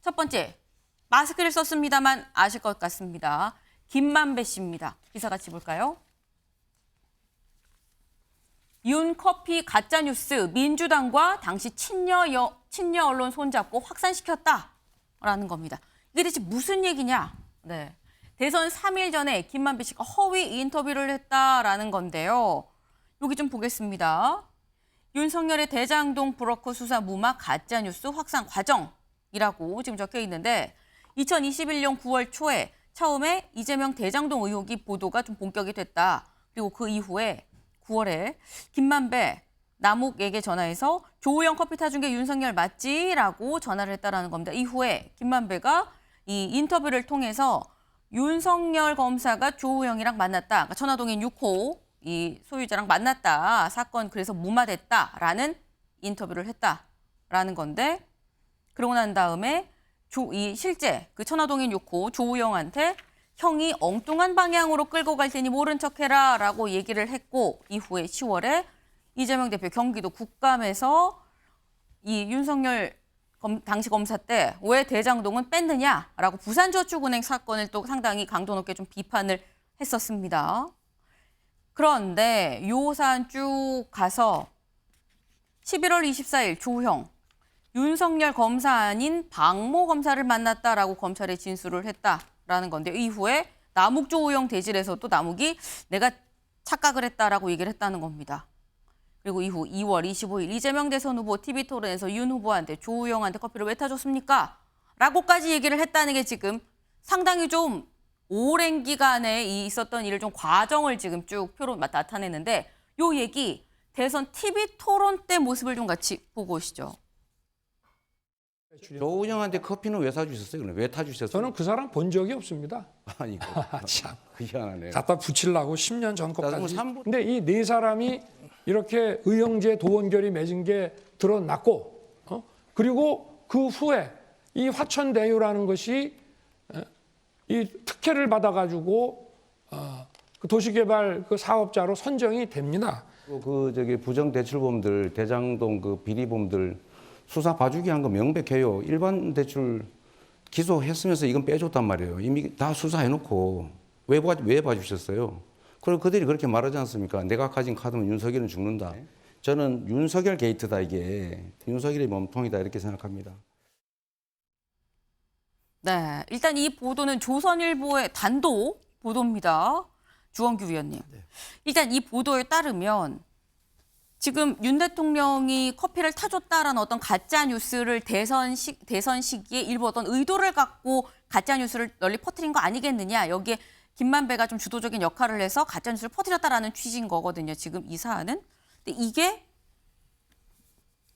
첫 번째, 마스크를 썼습니다만 아실 것 같습니다. 김만배 씨입니다. 기사 같이 볼까요? 윤커피 가짜뉴스 민주당과 당시 친여 언론 손잡고 확산시켰다라는 겁니다. 이게 대체 무슨 얘기냐? 네. 대선 3일 전에 김만배 씨가 허위 인터뷰를 했다라는 건데요. 여기 좀 보겠습니다. 윤석열의 대장동 브로커 수사 무마 가짜뉴스 확산 과정이라고 지금 적혀 있는데 2021년 9월 초에 처음에 이재명 대장동 의혹이 보도가 좀 본격이 됐다. 그리고 그 이후에 9월에 김만배 남욱에게 전화해서 조우영 커피 타준 게 윤석열 맞지?라고 전화를 했다라는 겁니다. 이후에 김만배가 이 인터뷰를 통해서 윤석열 검사가 조우영이랑 만났다. 그러니까 천화동인 6호 이 소유자랑 만났다. 사건 그래서 무마됐다라는 인터뷰를 했다라는 건데 그러고 난 다음에 실제 그 천화동인 6호 조우영한테 형이 엉뚱한 방향으로 끌고 갈 테니 모른 척해라 라고 얘기를 했고 이후에 10월에 이재명 대표 경기도 국감에서 이 윤석열 당시 검사 때 왜 대장동은 뺐느냐라고 부산저축은행 사건을 또 상당히 강도 높게 좀 비판을 했었습니다. 그런데 요 사안 쭉 가서 11월 24일 조형 윤석열 검사 아닌 박모 검사를 만났다라고 검찰에 진술을 했다라는 건데 이후에 남욱 조우영 대질에서 또 남욱이 내가 착각을 했다라고 얘기를 했다는 겁니다. 그리고 이후 2월 25일 이재명 대선 후보 TV토론에서 윤 후보한테 조우영한테 커피를 왜 타줬습니까? 라고까지 얘기를 했다는 게 지금 상당히 좀 오랜 기간에 있었던 일을 좀 과정을 지금 쭉 표로 나타내는데 요 얘기 대선 TV토론 때 모습을 좀 같이 보고 오시죠. 조우영한테 커피는 왜 사주셨어요? 왜 타주셨어요? 저는 그 사람 본 적이 없습니다. 아니, 참. 희한하네. 갖다 붙이려고 10년 전 나도 것까지. 3분 근데 이 네 사람이 이렇게 의형제 도원결이 맺은 게 드러났고 그리고 그 후에 이 화천대유라는 것이 이 특혜를 받아가지고 그 도시개발 그 사업자로 선정이 됩니다. 그 부정대출범들, 대장동 그 비리범들 수사 봐주기 한 거 명백해요. 일반 대출 기소했으면서 이건 빼줬단 말이에요. 이미 다 수사해놓고 왜 봐주셨어요? 그리고 그들이 그렇게 말하지 않습니까? 내가 가진 카드면 윤석열은 죽는다. 저는 윤석열 게이트다 이게. 윤석열의 몸통이다 이렇게 생각합니다. 네, 일단 이 보도는 조선일보의 단독 보도입니다. 주원규 위원님. 일단 이 보도에 따르면 지금 윤 대통령이 커피를 타줬다라는 어떤 가짜 뉴스를 대선 시기에 일부 어떤 의도를 갖고 가짜 뉴스를 널리 퍼뜨린 거 아니겠느냐. 여기에 김만배가 좀 주도적인 역할을 해서 가짜 뉴스를 퍼뜨렸다라는 취지인 거거든요. 지금 이 사안은. 근데 이게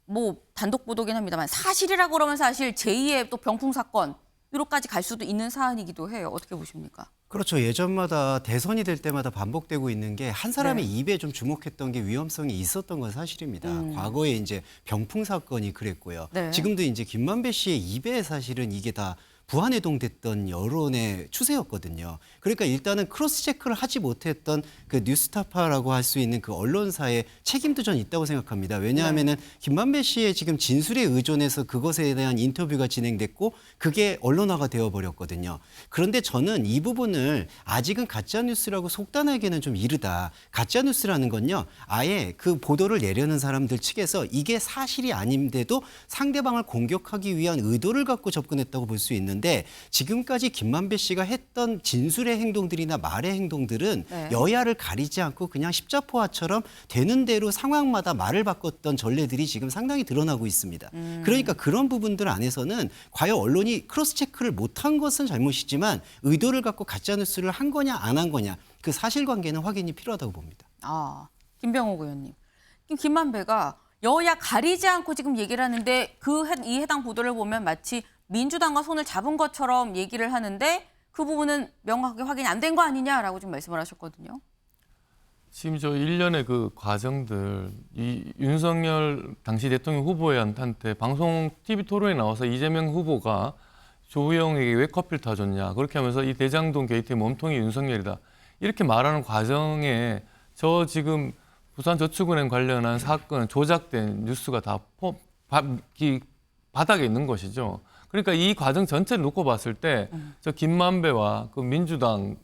뭐 단독 보도긴 합니다만 사실이라고 그러면 사실 제2의 또 병풍 사건 으로까지 갈 수도 있는 사안이기도 해요. 어떻게 보십니까? 그렇죠. 예전마다 대선이 될 때마다 반복되고 있는 게 한 사람의 입에 좀 주목했던 게 위험성이 있었던 건 사실입니다. 과거에 이제 병풍 사건이 그랬고요. 네. 지금도 이제 김만배 씨의 입에 사실은 이게 다 부안해동됐던 여론의 추세였거든요. 그러니까 일단은 크로스 체크를 하지 못했던 그 뉴스타파라고 할 수 있는 그 언론사의 책임도 전 있다고 생각합니다. 왜냐하면은 김만배 씨의 지금 진술에 의존해서 그것에 대한 인터뷰가 진행됐고 그게 언론화가 되어버렸거든요. 그런데 저는 이 부분을 아직은 가짜뉴스라고 속단하기에는 좀 이르다. 가짜뉴스라는 건요. 아예 그 보도를 내려는 사람들 측에서 이게 사실이 아닌데도 상대방을 공격하기 위한 의도를 갖고 접근했다고 볼 수 있는 근데 지금까지 김만배 씨가 했던 진술의 행동들이나 말의 행동들은 네. 여야를 가리지 않고 그냥 십자포화처럼 되는 대로 상황마다 말을 바꿨던 전례들이 지금 상당히 드러나고 있습니다. 그러니까 그런 부분들 안에서는 과연 언론이 크로스 체크를 못한 것은 잘못이지만 의도를 갖고 가짜뉴스를 한 거냐 안 한 거냐 그 사실관계는 확인이 필요하다고 봅니다. 김병옥 의원님. 김만배가 여야 가리지 않고 지금 얘기를 하는데 이 해당 보도를 보면 마치 민주당과 손을 잡은 것처럼 얘기를 하는데 그 부분은 명확하게 확인이 안 된 거 아니냐라고 좀 말씀을 하셨거든요. 지금 저 일련의 그 과정들, 이 윤석열 당시 대통령 후보한테 방송 TV 토론에 나와서 이재명 후보가 조우영에게 왜 커피를 타줬냐 그렇게 하면서 이 대장동 게이트의 몸통이 윤석열이다 이렇게 말하는 과정에 저 지금 부산저축은행 관련한 사건 조작된 뉴스가 다 바닥에 있는 것이죠. 그러니까 이 과정 전체를 놓고 봤을 때 저 김만배와 그 민주당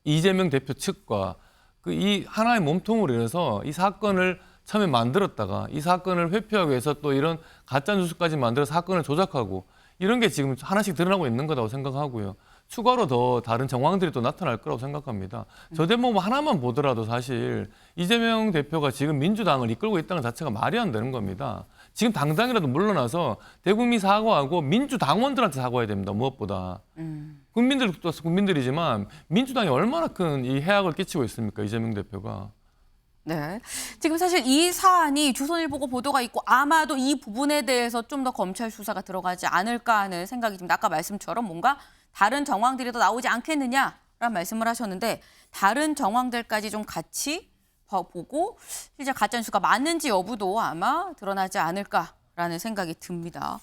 이재명 대표 측과 그 이 하나의 몸통으로 인해서 이 사건을 처음에 만들었다가 이 사건을 회피하기 위해서 또 이런 가짜 뉴스까지 만들어 사건을 조작하고 이런 게 지금 하나씩 드러나고 있는 거라고 생각하고요. 추가로 더 다른 정황들이 또 나타날 거라고 생각합니다. 저 대목 하나만 보더라도 사실 이재명 대표가 지금 민주당을 이끌고 있다는 자체가 말이 안 되는 겁니다. 지금 당장이라도 물러나서 대국민 사과하고 민주당원들한테 사과해야 됩니다. 무엇보다. 국민들도 국민들이지만 민주당이 얼마나 큰 이 해악을 끼치고 있습니까? 이재명 대표가. 네. 지금 사실 이 사안이 조선일보고 보도가 있고 아마도 이 부분에 대해서 좀 더 검찰 수사가 들어가지 않을까 하는 생각이 듭니다. 아까 말씀처럼 뭔가 다른 정황들이 더 나오지 않겠느냐라는 말씀을 하셨는데 다른 정황들까지 좀 같이 보고 실제 가짜뉴스가 맞는지 여부도 아마 드러나지 않을까라는 생각이 듭니다.